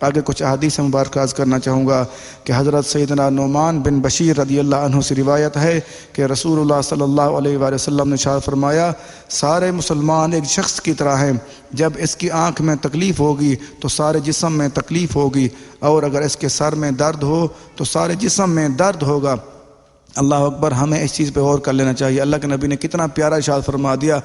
آگے کچھ احادیث مبارکہ عرض کرنا چاہوں گا کہ حضرت سیدنا نعمان بن بشیر رضی اللہ عنہ سے روایت ہے کہ رسول اللہ صلی اللہ علیہ وآلہ وسلم نے ارشاد فرمایا سارے مسلمان ایک شخص کی طرح ہیں، جب اس کی آنکھ میں تکلیف ہوگی تو سارے جسم میں تکلیف ہوگی، اور اگر اس کے سر میں درد ہو تو سارے جسم میں درد ہوگا۔ اللہ اکبر، ہمیں اس چیز پہ غور کر لینا چاہیے۔ اللہ کے نبی نے کتنا پیارا ارشاد فرما دیا،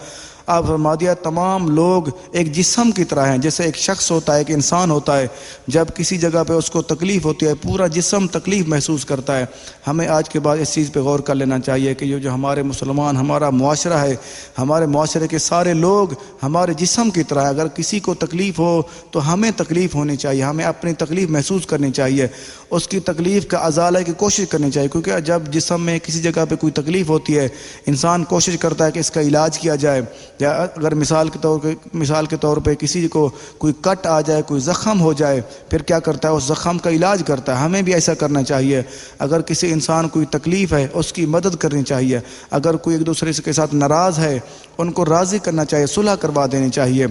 آپ فرما دیا تمام لوگ ایک جسم کی طرح ہیں، جیسے ایک شخص ہوتا ہے، ایک انسان ہوتا ہے، جب کسی جگہ پہ اس کو تکلیف ہوتی ہے پورا جسم تکلیف محسوس کرتا ہے۔ ہمیں آج کے بعد اس چیز پہ غور کر لینا چاہیے کہ یہ جو ہمارے مسلمان ہمارا معاشرہ ہے، ہمارے معاشرے کے سارے لوگ ہمارے جسم کی طرح ہے۔ اگر کسی کو تکلیف ہو تو ہمیں تکلیف ہونی چاہیے، ہمیں اپنی تکلیف محسوس کرنی چاہیے، اس کی تکلیف کا ازالہ کی کوشش کرنی چاہیے، کیونکہ جب جسم میں کسی جگہ پہ کوئی تکلیف ہوتی ہے انسان کوشش کرتا ہے کہ اس کا علاج کیا جائے، یا اگر مثال کے طور پہ کسی کو کوئی کٹ آ جائے، کوئی زخم ہو جائے، پھر کیا کرتا ہے اس زخم کا علاج کرتا ہے۔ ہمیں بھی ایسا کرنا چاہیے، اگر کسی انسان کوئی تکلیف ہے اس کی مدد کرنی چاہیے، اگر کوئی ایک دوسرے کے ساتھ ناراض ہے ان کو راضی کرنا چاہیے، صلح کروا دینی چاہیے۔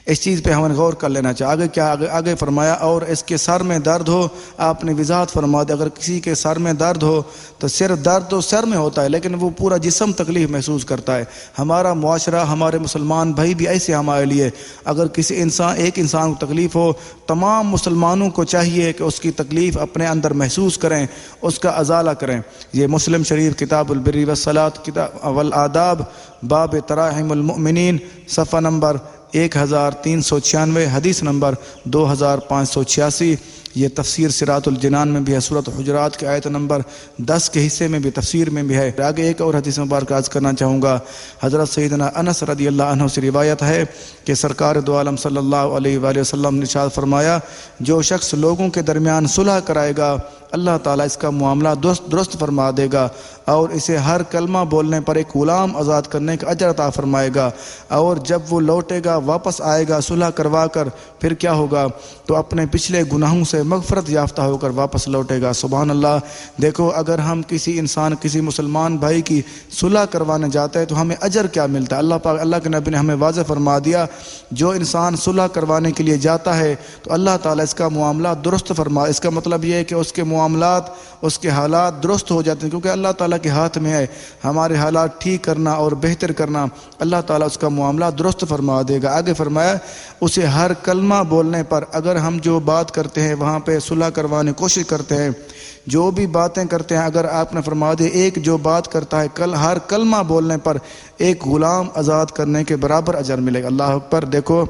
اس چیز پہ ہمیں غور کر لینا چاہیے۔ آگے فرمایا اور اس کے سر میں درد ہو، آپ نے وضاحت فرما دی اگر کسی کے سر میں درد ہو تو صرف درد تو سر میں ہوتا ہے لیکن وہ پورا جسم تکلیف محسوس کرتا ہے۔ ہمارا معاشرہ، ہمارے مسلمان بھائی بھی ایسے ہمارے لیے، اگر کسی ایک انسان کو تکلیف ہو تمام مسلمانوں کو چاہیے کہ اس کی تکلیف اپنے اندر محسوس کریں، اس کا ازالہ کریں۔ یہ مسلم شریف کتاب البر والصلاۃ کتاب والآداب باب تراحم المؤمنین صفحہ نمبر 1396، حدیث نمبر 2586۔ یہ تفسیر صراط الجنان میں بھی ہے، سورۃ حجرات کے آیت نمبر 10 کے حصے میں بھی، تفسیر میں بھی ہے۔ آگے ایک اور حدیث مبارکہ عرض کرنا چاہوں گا۔ حضرت سیدنا انس رضی اللہ عنہ سے روایت ہے کہ سرکار دو عالم صلی اللہ علیہ وآلہ وسلم نے ارشاد فرمایا جو شخص لوگوں کے درمیان صلح کرائے گا اللہ تعالیٰ اس کا معاملہ درست فرما دے گا، اور اسے ہر کلمہ بولنے پر ایک غلام آزاد کرنے کا اجر عطا فرمائے گا، اور جب وہ لوٹے گا واپس آئے گا صلح کروا کر، پھر کیا ہوگا تو اپنے پچھلے گناہوں سے مغفرت یافتہ ہو کر واپس لوٹے گا۔ سبحان اللہ۔ دیکھو اگر ہم کسی مسلمان بھائی کی صلح کروانے جاتے ہیں تو ہمیں اجر کیا ملتا ہے۔ اللہ کے نبی نے ہمیں واضح فرما دیا جو انسان صلح کروانے کے لیے جاتا ہے تو اللہ تعالیٰ اس کا معاملہ درست فرما، اس کا مطلب یہ ہے کہ اس کے معاملات، اس کے حالات درست ہو جاتے ہیں، کیونکہ اللہ تعالیٰ کے ہاتھ میں ہے ہمارے حالات ٹھیک کرنا اور بہتر کرنا۔ اللہ تعالیٰ اس کا معاملہ درست فرما دے گا۔ آگے فرمایا اسے ہر کلمہ بولنے پر، اگر ہم جو بات کرتے ہیں وہاں پہ صلح کروانے کی کوشش کرتے ہیں، جو بھی باتیں کرتے ہیں، اگر آپ نے فرما دیا ایک جو بات کرتا ہے ہر کلمہ بولنے پر ایک غلام آزاد کرنے کے برابر اجر ملے گا۔ اللہ اکبر۔ دیکھو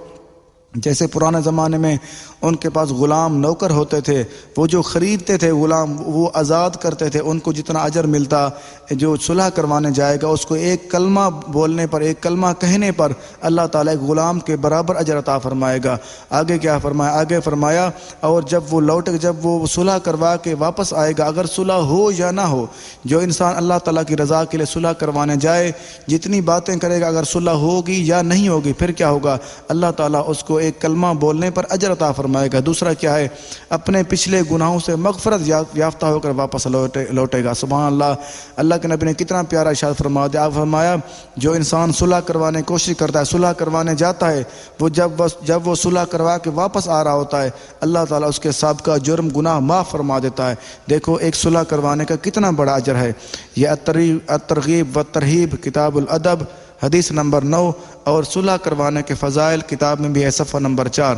جیسے پرانے زمانے میں ان کے پاس غلام نوکر ہوتے تھے، وہ جو خریدتے تھے غلام وہ آزاد کرتے تھے، ان کو جتنا اجر ملتا جو صلح کروانے جائے گا اس کو ایک کلمہ بولنے پر، ایک کلمہ کہنے پر اللہ تعالیٰ ایک غلام کے برابر اجر عطا فرمائے گا۔ آگے کیا فرمایا؟ آگے فرمایا اور جب وہ صلح کروا کے واپس آئے گا، اگر صلح ہو یا نہ ہو، جو انسان اللہ تعالیٰ کی رضا کے لیے صلح کروانے جائے جتنی باتیں کرے گا، اگر صلح ہوگی یا نہیں ہوگی پھر کیا ہوگا؟ اللہ تعالیٰ اس کو ایک کلمہ بولنے پر اجر عطا فرمائے گا۔ دوسرا کیا ہے؟ اپنے پچھلے گناہوں سے مغفرت یافتہ ہو کر واپس لوٹے گا۔ سبحان اللہ۔ اللہ کے نبی نے کتنا پیارا ارشاد فرما دیا۔ آپ فرمایا جو انسان صلح کروانے کی کوشش کرتا ہے، صلح کروانے جاتا ہے، وہ جب وہ صلح کروا کے واپس آ رہا ہوتا ہے اللہ تعالیٰ اس کے سابقہ جرم گناہ معاف فرما دیتا ہے۔ دیکھو ایک صلح کروانے کا کتنا بڑا اجر ہے۔ یہ الترغیب والترہیب کتاب الادب حدیث نمبر 9، اور صلح کروانے کے فضائل کتاب میں بھی ہے صفحہ نمبر 4۔